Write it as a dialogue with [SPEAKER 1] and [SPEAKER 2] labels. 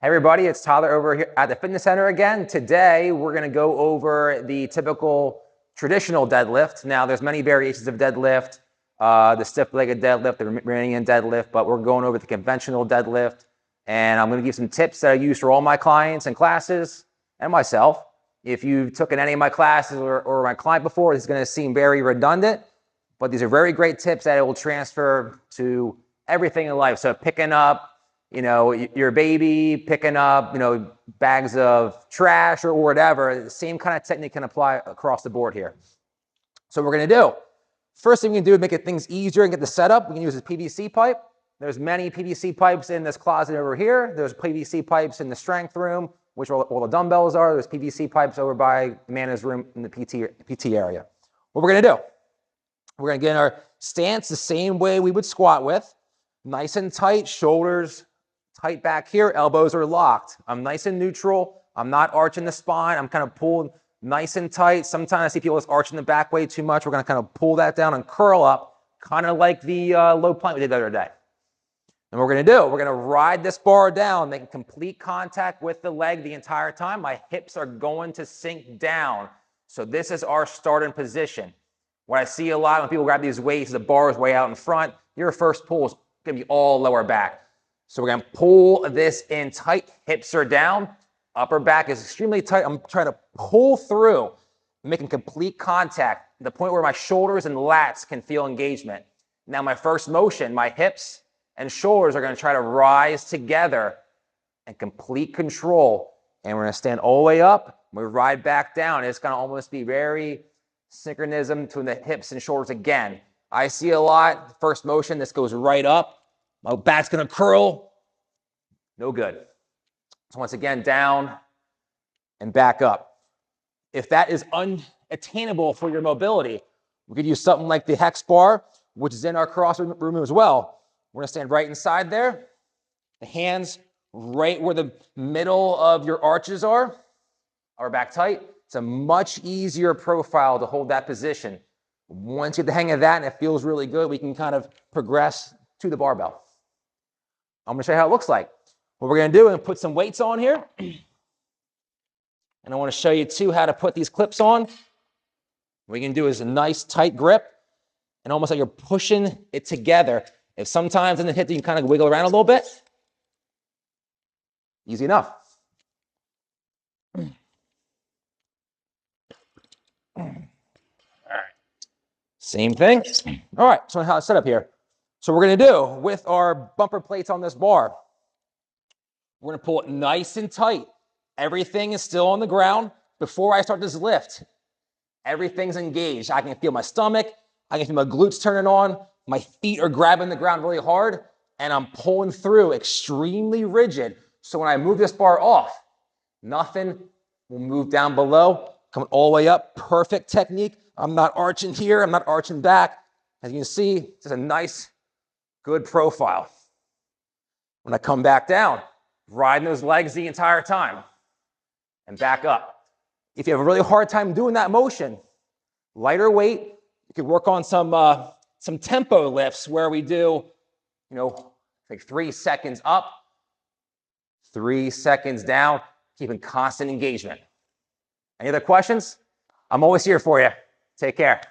[SPEAKER 1] Hey everybody, it's Tyler over here at the fitness center again. Today we're going to go over the typical traditional deadlift. Now there's many variations of deadlift, the stiff-legged deadlift, the Romanian deadlift, but we're going over the conventional deadlift. And I'm going to give some tips that I use for all my clients and classes and myself. If you took in any of my classes or my client before, this is going to seem very redundant, but these are very great tips that it will transfer to everything in life. So picking up, your baby, picking up, bags of trash or whatever, the same kind of technique can apply across the board here. So what we're going to do, first thing we can do to make things easier and get the setup, we can use a PVC pipe. There's many PVC pipes in this closet over here. There's PVC pipes in the strength room, which all the dumbbells are. There's PVC pipes over by Amanda's room in the PT area. What we're going to do, we're going to get in our stance the same way we would squat with. Nice and tight, shoulders tight back here, elbows are locked. I'm nice and neutral. I'm not arching the spine. I'm kind of pulled nice and tight. Sometimes I see people just arching the back way too much. We're going to kind of pull that down and curl up, kind of like the low plank we did the other day. And what we're going to do, we're going to ride this bar down, making complete contact with the leg the entire time. My hips are going to sink down. So this is our starting position. What I see a lot when people grab these weights, the bar is way out in front. Your first pull is going to be all lower back. So we're going to pull this in tight. Hips are down. Upper back is extremely tight. I'm trying to pull through, making complete contact to the point where my shoulders and lats can feel engagement. Now my first motion, my hips and shoulders are going to try to rise together and complete control. And we're going to stand all the way up. We ride back down. It's going to almost be very synchronism between the hips and shoulders again. I see a lot. First motion, this goes right up. My back's going to curl. No good. So once again, down and back up. If that is unattainable for your mobility, we could use something like the hex bar, which is in our CrossFit room as well. We're going to stand right inside there. The hands right where the middle of your arches are. Our back tight. It's a much easier profile to hold that position. Once you get the hang of that and it feels really good, we can kind of progress to the barbell. I'm going to show you how it looks like. What we're going to do is put some weights on here. And I want to show you too how to put these clips on. What you can do is a nice tight grip and almost like you're pushing it together. If sometimes in the hip you can kind of wiggle around a little bit, easy enough. All right. Same thing. All right, so how it's set up here. So we're going to do with our bumper plates on this bar, we're going to pull it nice and tight. Everything is still on the ground. Before I start this lift, everything's engaged. I can feel my stomach. I can feel my glutes turning on. My feet are grabbing the ground really hard, and I'm pulling through extremely rigid. So when I move this bar off, nothing will move down below, coming all the way up. Perfect technique. I'm not arching here. I'm not arching back. As you can see, it's a nice, good profile. When I come back down, riding those legs the entire time and back up. If you have a really hard time doing that motion, lighter weight, you could work on some tempo lifts where we do, like 3 seconds up, 3 seconds down, keeping constant engagement. Any other questions? I'm always here for you. Take care.